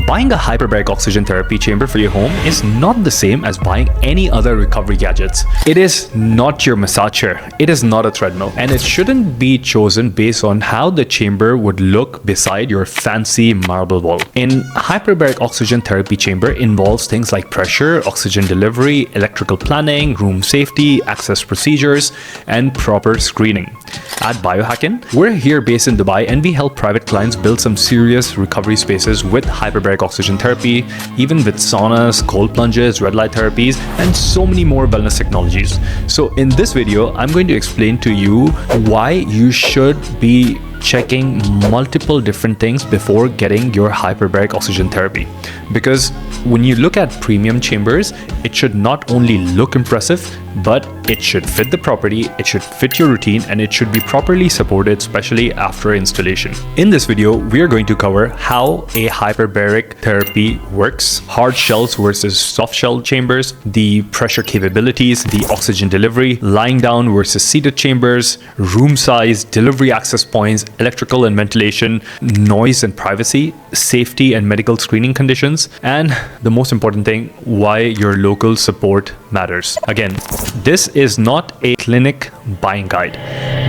Buying a hyperbaric oxygen therapy chamber for your home is not the same as buying any other recovery gadgets. It is not your massage chair, it is not a treadmill, and it shouldn't be chosen based on how the chamber would look beside your fancy marble wall. In hyperbaric oxygen therapy chamber involves things like pressure, oxygen delivery, electrical planning, room safety, access procedures, and proper screening. At Biohackn, we're here based in Dubai, and we help private clients build some serious recovery spaces with hyperbaric oxygen therapy, even with saunas, cold plunges, red light therapies, and so many more wellness technologies. So in this video, I'm going to explain to you why you should be checking multiple different things before getting your hyperbaric oxygen therapy. Because when you look at premium chambers, it should not only look impressive, but it should fit the property, it should fit your routine, and it should be properly supported, especially after installation. In this video, we are going to cover how a hyperbaric therapy works, hard shells versus soft shell chambers, the pressure capabilities, the oxygen delivery, lying down versus seated chambers, room size, delivery access points, electrical and ventilation, noise and privacy, safety and medical screening conditions, and the most important thing, why your local support matters. Again, this is not a clinic buying guide.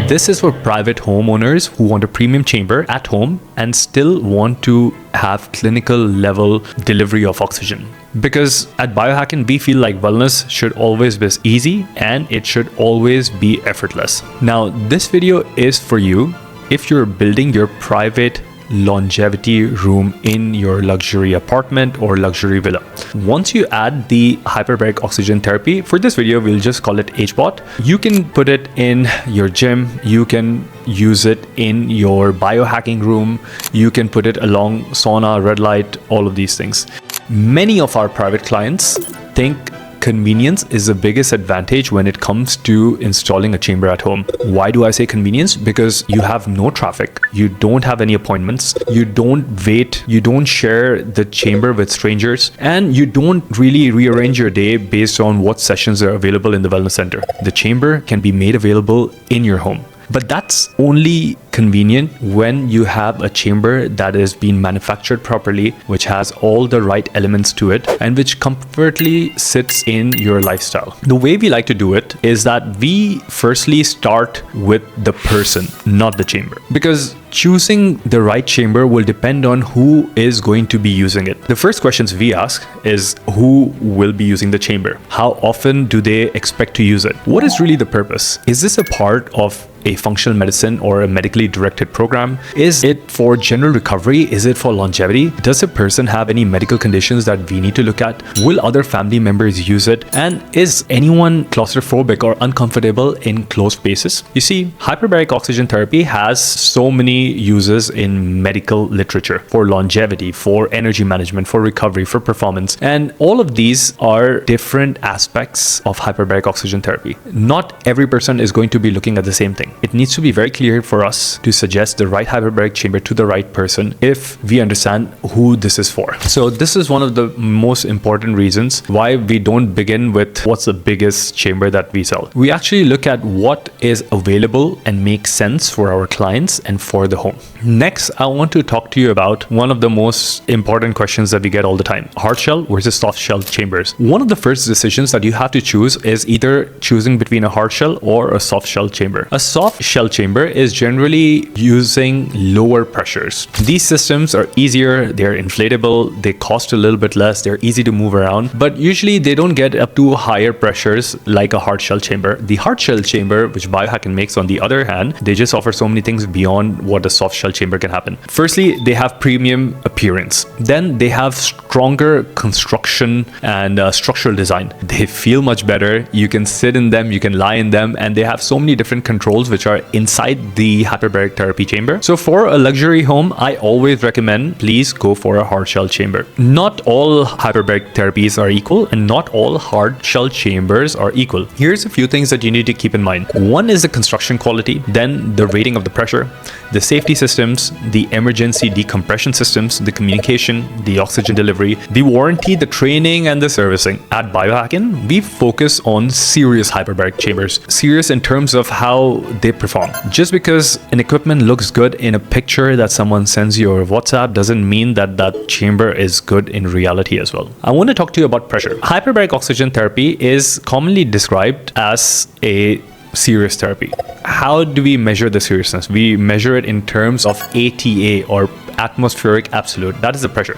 This is for private homeowners who want a premium chamber at home and still want to have clinical level delivery of oxygen. Because at Biohackn, we feel like wellness should always be easy and it should always be effortless. Now, this video is for you if you're building your private longevity room in your luxury apartment or luxury villa. Once you add the hyperbaric oxygen therapy, for this video we'll just call it HBOT, you can put it in your gym, you can use it in your biohacking room, you can put it along sauna, red light, all of these things. Many of our private clients think convenience is the biggest advantage when it comes to installing a chamber at home. Why do I say convenience? Because you have no traffic, you don't have any appointments, you don't wait, you don't share the chamber with strangers, and you don't really rearrange your day based on what sessions are available in the wellness center. The chamber can be made available in your home. But that's only convenient when you have a chamber that is being manufactured properly, which has all the right elements to it, and which comfortably sits in your lifestyle. The way we like to do it is that we firstly start with the person, not the chamber. Because choosing the right chamber will depend on who is going to be using it. The first questions we ask is who will be using the chamber? How often do they expect to use it? What is really the purpose? Is this a part of a functional medicine or a medically directed program? Is it for general recovery? Is it for longevity? Does a person have any medical conditions that we need to look at? Will other family members use it? And is anyone claustrophobic or uncomfortable in closed spaces? You see, hyperbaric oxygen therapy has so many uses in medical literature for longevity, for energy management, for recovery, for performance. And all of these are different aspects of hyperbaric oxygen therapy. Not every person is going to be looking at the same thing. It needs to be very clear for us to suggest the right hyperbaric chamber to the right person if we understand who this is for. So this is one of the most important reasons why we don't begin with what's the biggest chamber that we sell. We actually look at what is available and makes sense for our clients and for the home. Next, I want to talk to you about one of the most important questions that we get all the time: hard shell versus soft shell chambers. One of the first decisions that you have to choose is either choosing between a hard shell or a soft shell chamber. A soft shell chamber is generally using lower pressures. These systems are easier, they're inflatable, they cost a little bit less, they're easy to move around, but usually they don't get up to higher pressures like a hard shell chamber. The hard shell chamber, which Biohackn makes, on the other hand, they just offer so many things beyond what a soft shell chamber can happen. Firstly, they have premium appearance. Then they have stronger construction and structural design. They feel much better. You can sit in them, you can lie in them, and they have so many different controls which are inside the hyperbaric therapy chamber. So for a luxury home, I always recommend please go for a hard shell chamber. Not all hyperbaric therapies are equal, and not all hard shell chambers are equal. Here's a few things that you need to keep in mind. One is the construction quality, then the rating of the pressure, the safety systems, the emergency decompression systems, the communication, the oxygen delivery, the warranty, the training, and the servicing. At Biohackn, we focus on serious hyperbaric chambers. Serious in terms of how they perform. Just because an equipment looks good in a picture that someone sends you over WhatsApp doesn't mean that that chamber is good in reality as well. I want to talk to you about pressure. Hyperbaric oxygen therapy is commonly described as a serious therapy. How do we measure the seriousness? We measure it in terms of ATA, or atmospheric absolute. That is the pressure.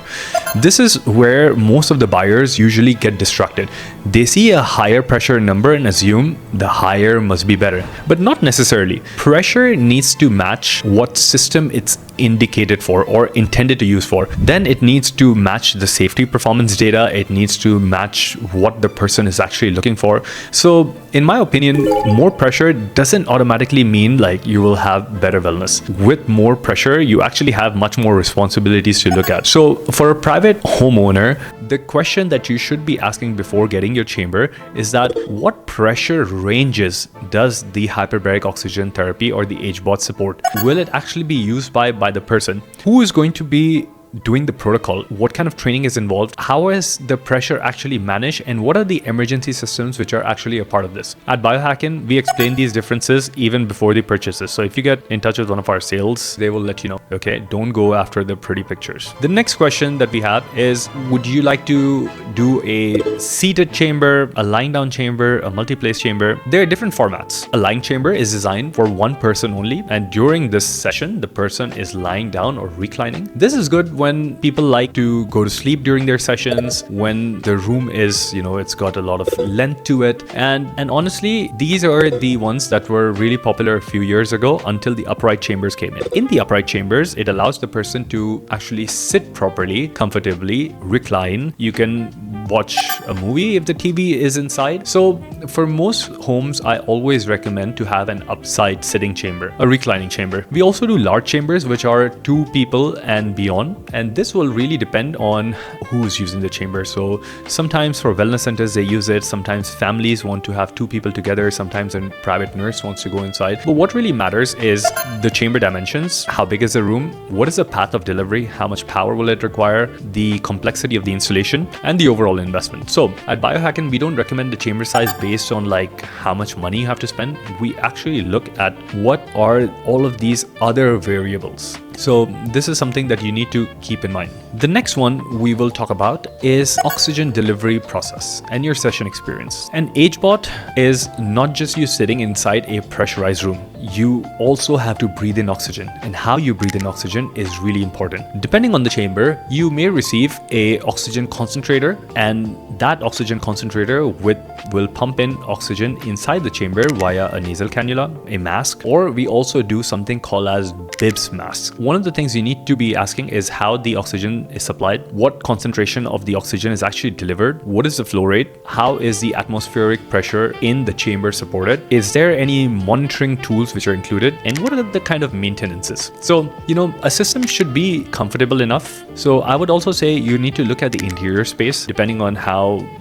This is where most of the buyers usually get distracted. They see a higher pressure number and assume the higher must be better, but not necessarily. Pressure needs to match what system it's indicated for or intended to use for. Then it needs to match the safety performance data. It needs to match what the person is actually looking for. So in my opinion, more pressure doesn't automatically mean like you will have better wellness. With more pressure, you actually have much more responsibilities to look at. So for a private homeowner, the question that you should be asking before getting your chamber is that what pressure ranges does the hyperbaric oxygen therapy or the HBOT support? Will it actually be used by the person? Who is going to be doing the protocol? What kind of training is involved? How is the pressure actually managed? And what are the emergency systems which are actually a part of this? At Biohackn, we explain these differences even before the purchases. So if you get in touch with one of our sales, they will let you know, okay, don't go after the pretty pictures. The next question that we have is, would you like to do a seated chamber, a lying down chamber, a multi-place chamber? There are different formats. A lying chamber is designed for one person only. And during this session, the person is lying down or reclining. This is good when people like to go to sleep during their sessions, when the room is, it's got a lot of length to it. And honestly, these are the ones that were really popular a few years ago until the upright chambers came in. In the upright chambers, it allows the person to actually sit properly, comfortably, recline. You can watch a movie if the TV is inside. So for most homes, I always recommend to have an upside sitting chamber, a reclining chamber. We also do large chambers, which are 2 people and beyond. And this will really depend on who's using the chamber. So sometimes for wellness centers, they use it. Sometimes families want to have 2 people together. Sometimes a private nurse wants to go inside. But what really matters is the chamber dimensions. How big is the room? What is the path of delivery? How much power will it require? The complexity of the installation and the overall investment. So at Biohackn, we don't recommend the chamber size based on like how much money you have to spend. We actually look at what are all of these other variables. So this is something that you need to keep in mind. The next one we will talk about is oxygen delivery process and your session experience. An HBOT is not just you sitting inside a pressurized room. You also have to breathe in oxygen, and how you breathe in oxygen is really important. Depending on the chamber, you may receive a oxygen concentrator, and that oxygen concentrator will pump in oxygen inside the chamber via a nasal cannula, a mask, or we also do something called as BIBS mask. One of the things you need to be asking is how the oxygen is supplied, what concentration of the oxygen is actually delivered, what is the flow rate, how is the atmospheric pressure in the chamber supported, is there any monitoring tools which are included, and what are the kind of maintenances. So, a system should be comfortable enough. So I would also say you need to look at the interior space, depending on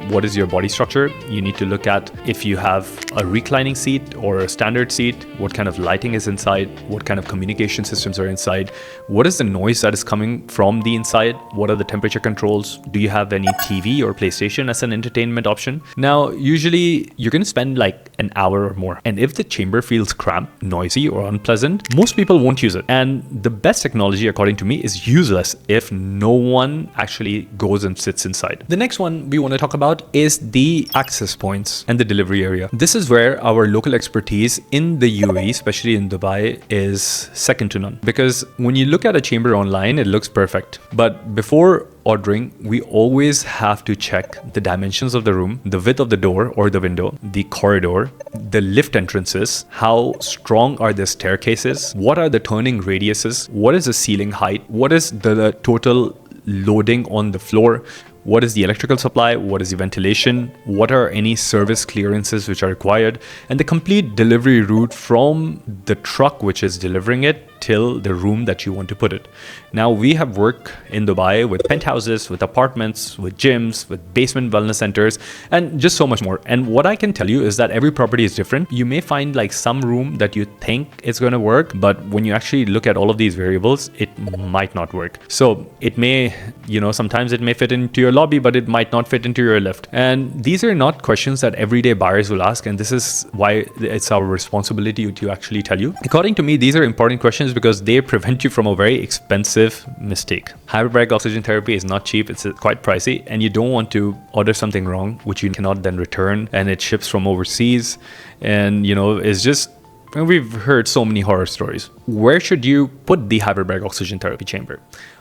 what is your body structure. You need to look at if you have a reclining seat or a standard seat, what kind of lighting is inside, what kind of communication systems are inside, what is the noise that is coming from the inside, what are the temperature controls, do you have any TV or PlayStation as an entertainment option. Now, usually you're going to spend like an hour or more. And if the chamber feels cramped, noisy, or unpleasant, most people won't use it. And the best technology, according to me, is useless if no one actually goes and sits inside. The next one we want to talk about is the access points and the delivery area. This is where our local expertise in the UAE, especially in Dubai, is second to none. Because when you look at a chamber online, it looks perfect. But before ordering, we always have to check the dimensions of the room, the width of the door or the window, the corridor, the lift entrances, how strong are the staircases, what are the turning radiuses, what is the ceiling height, what is the total loading on the floor, what is the electrical supply, what is the ventilation, what are any service clearances which are required, and the complete delivery route from the truck which is delivering it till the room that you want to put it. Now, we have worked in Dubai with penthouses, with apartments, with gyms, with basement wellness centers, and just so much more. And what I can tell you is that every property is different. You may find like some room that you think is going to work, but when you actually look at all of these variables, it might not work. So it may, sometimes it may fit into your lobby, but it might not fit into your lift. And these are not questions that everyday buyers will ask. And this is why it's our responsibility to actually tell you. According to me, these are important questions because they prevent you from a very expensive mistake. Hyperbaric oxygen therapy is not cheap. It's quite pricey, and you don't want to order something wrong, which you cannot then return, and it ships from overseas. And, it's just, we've heard so many horror stories. Where should you put the hyperbaric oxygen therapy chamber?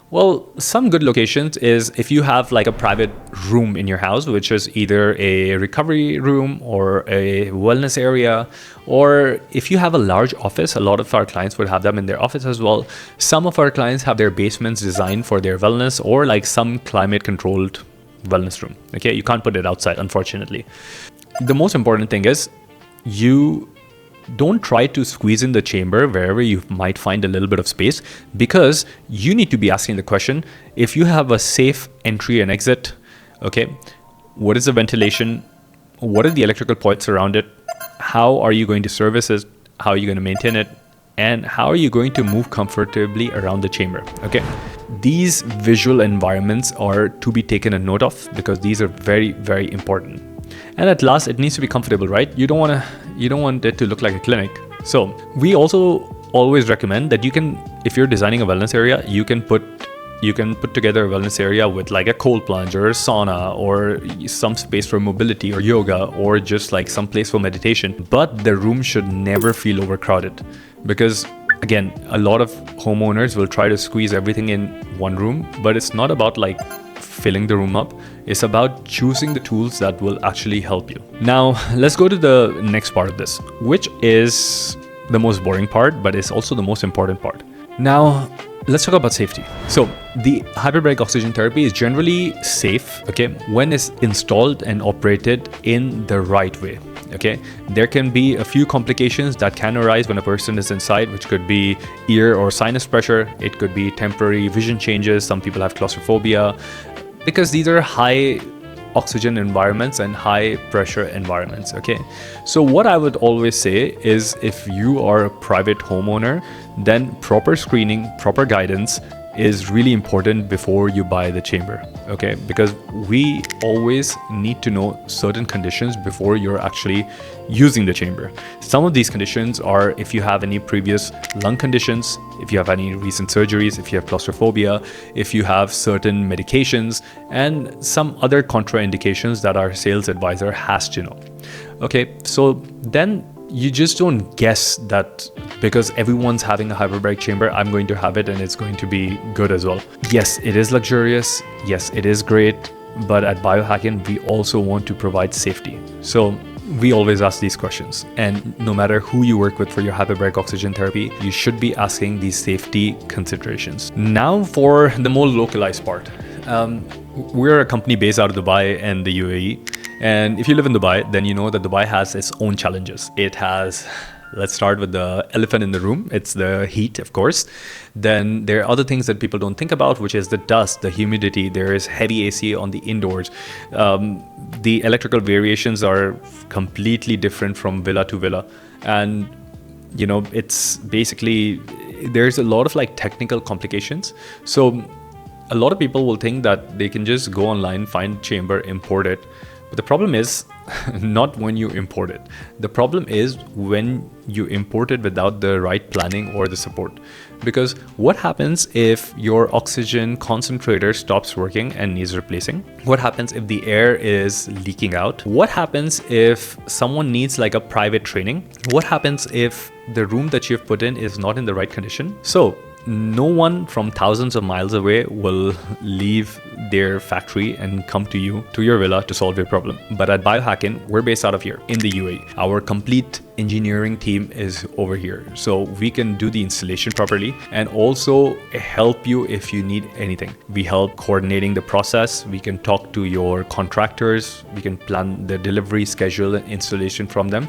Well, some good locations is if you have like a private room in your house, which is either a recovery room or a wellness area, or if you have a large office. A lot of our clients would have them in their office as well. Some of our clients have their basements designed for their wellness, or like some climate controlled wellness room. Okay, you can't put it outside, unfortunately. The most important thing is you don't try to squeeze in the chamber wherever you might find a little bit of space, because you need to be asking the question, if you have a safe entry and exit, okay, what is the ventilation? What are the electrical points around it? How are you going to service it? How are you going to maintain it? And how are you going to move comfortably around the chamber? Okay, these visual environments are to be taken a note of, because these are very, very important. And at last, it needs to be comfortable, right? You don't want it to look like a clinic. So we also always recommend that if you're designing a wellness area, you can put together a wellness area with like a cold plunge or a sauna, or some space for mobility or yoga, or just like some place for meditation. But the room should never feel overcrowded, because again, a lot of homeowners will try to squeeze everything in one room, but it's not about like filling the room up. It's about choosing the tools that will actually help you. Now, let's go to the next part of this, which is the most boring part, but it's also the most important part. Now, let's talk about safety. So the hyperbaric oxygen therapy is generally safe, okay, when it's installed and operated in the right way. Okay, there can be a few complications that can arise when a person is inside, which could be ear or sinus pressure. It could be temporary vision changes. Some people have claustrophobia, because these are high oxygen environments and high pressure environments. Okay, so what I would always say is, if you are a private homeowner, then proper screening, proper guidance is really important before you buy the chamber. Okay, because we always need to know certain conditions before you're actually using the chamber. Some of these conditions are if you have any previous lung conditions, if you have any recent surgeries, if you have claustrophobia, if you have certain medications, and some other contraindications that our sales advisor has to know. Okay, so then you just don't guess that because everyone's having a hyperbaric chamber, I'm going to have it and it's going to be good as well. Yes, it is luxurious. Yes, it is great. But at Biohackn, we also want to provide safety. So we always ask these questions. And no matter who you work with for your hyperbaric oxygen therapy, you should be asking these safety considerations. Now for the more localized part. We're a company based out of Dubai and the UAE. And if you live in Dubai, then you know that Dubai has its own challenges. It has, let's start with the elephant in the room. It's the heat, of course. Then there are other things that people don't think about, which is the dust, the humidity. There is heavy AC on the indoors. The electrical variations are completely different from villa to villa. And, it's basically, there's a lot of like technical complications. So a lot of people will think that they can just go online, find chamber, import it. But the problem is not when you import it. The problem is when you import it without the right planning or the support. Because what happens if your oxygen concentrator stops working and needs replacing? What happens if the air is leaking out? What happens if someone needs like a private training? What happens if the room that you've put in is not in the right condition? So no one from thousands of miles away will leave their factory and come to you, to your villa, to solve your problem. But at Biohackn, we're based out of here in the UAE. Our complete engineering team is over here, so we can do the installation properly and also help you if you need anything. We help coordinating the process. We can talk to your contractors. We can plan the delivery schedule and installation from them.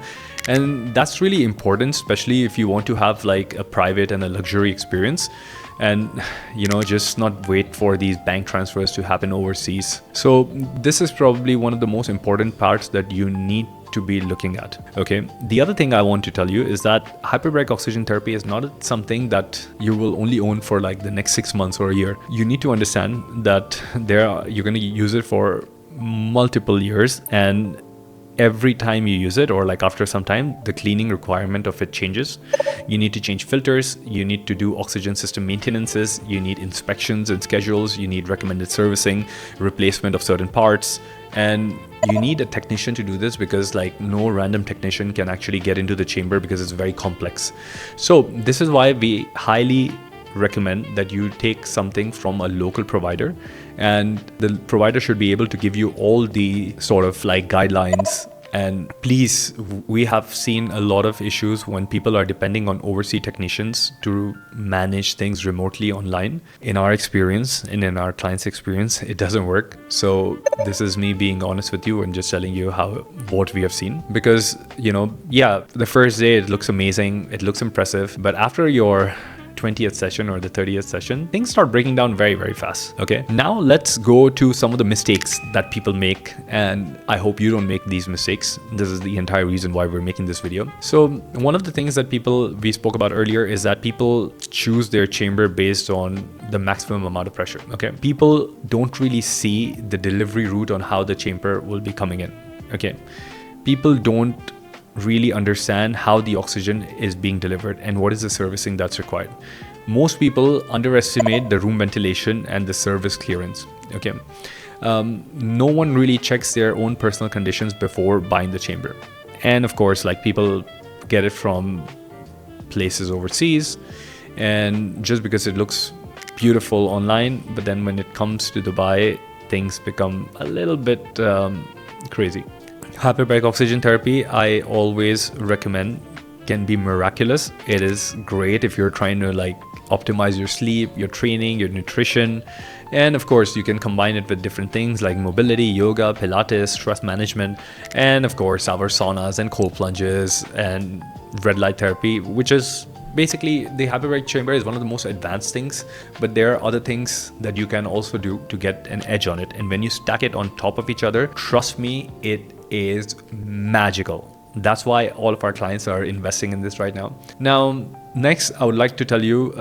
And that's really important, especially if you want to have like a private and a luxury experience, and just not wait for these bank transfers to happen overseas. So this is probably one of the most important parts that you need to be looking at. Okay, the other thing I want to tell you is that hyperbaric oxygen therapy is not something that you will only own for like the next 6 months or a year. You need to understand that you're going to use it for multiple years, and every time you use it, or like after some time, the cleaning requirement of it changes. You need to change filters, you need to do oxygen system maintenances, you need inspections and schedules, you need recommended servicing, replacement of certain parts, and you need a technician to do this, because like no random technician can actually get into the chamber because it's very complex. So this is why we highly recommend that you take something from a local provider, and the provider should be able to give you all the sort of like guidelines. And please, we have seen a lot of issues when people are depending on overseas technicians to manage things remotely online. In our experience and in our clients' experience, it doesn't work. So this is me being honest with you and just telling you what we have seen. Because, the first day it looks amazing, it looks impressive, but after your 20th session or the 30th session, things start breaking down very, very fast. Okay, now let's go to some of the mistakes that people make, and I hope you don't make these mistakes. This is the entire reason why we're making this video. So one of the things that we spoke about earlier is that people choose their chamber based on the maximum amount of pressure. Okay, people don't really see the delivery route on how the chamber will be coming in. Okay, people don't really understand how the oxygen is being delivered and what is the servicing that's required. Most people underestimate the room ventilation and the service clearance. Okay, no one really checks their own personal conditions before buying the chamber, and of course, like, people get it from places overseas, and just because it looks beautiful online, but then when it comes to Dubai, things become a little bit crazy. Hyperbaric oxygen therapy, I always recommend, can be miraculous. It is great if you're trying to like optimize your sleep, your training, your nutrition, and of course you can combine it with different things like mobility, yoga, Pilates, stress management, and of course our saunas and cold plunges and red light therapy, which is basically, the hyperbaric chamber is one of the most advanced things, but there are other things that you can also do to get an edge on it. And when you stack it on top of each other, trust me, it is magical. That's why all of our clients are investing in this right now. Now, next, I would like to tell you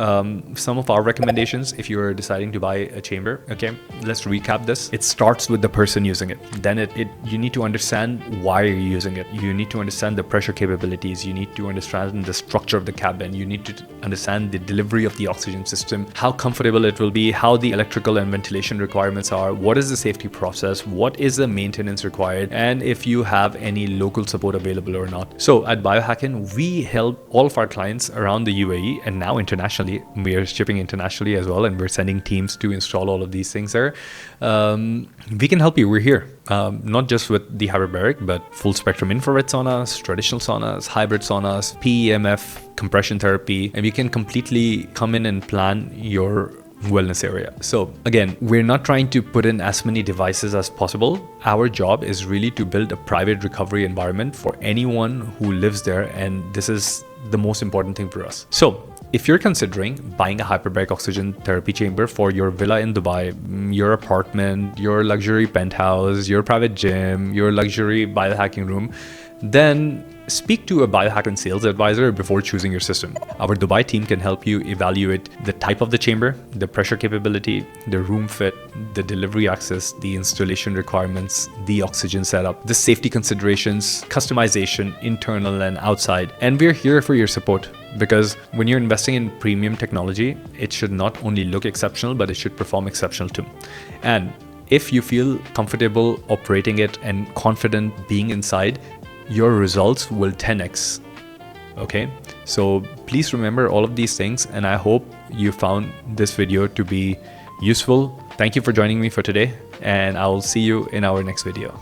some of our recommendations if you're deciding to buy a chamber. Okay, let's recap this. It starts with the person using it. Then you need to understand why you're using it. You need to understand the pressure capabilities. You need to understand the structure of the cabin. You need to understand the delivery of the oxygen system, how comfortable it will be, how the electrical and ventilation requirements are, what is the safety process, what is the maintenance required, and if you have any local support available or not. So at Biohackn, we help all of our clients around the UAE and now internationally. We are shipping internationally as well, and we're sending teams to install all of these things there. We can help you. We're here, not just with the hyperbaric, but full spectrum infrared saunas, traditional saunas, hybrid saunas, PEMF, compression therapy, and we can completely come in and plan your wellness area. So again, we're not trying to put in as many devices as possible. Our job is really to build a private recovery environment for anyone who lives there, and this is the most important thing for us. So if you're considering buying a hyperbaric oxygen therapy chamber for your villa in Dubai, your apartment, your luxury penthouse, your private gym, your luxury biohacking room, then speak to a Biohackn sales advisor before choosing your system. Our Dubai team can help you evaluate the type of the chamber, the pressure capability, the room fit, the delivery access, the installation requirements, the oxygen setup, the safety considerations, customization, internal and outside. And we're here for your support, because when you're investing in premium technology, it should not only look exceptional, but it should perform exceptional too. And if you feel comfortable operating it and confident being inside, your results will 10x. Okay, so please remember all of these things, and I hope you found this video to be useful. Thank you for joining me for today, and I will see you in our next video.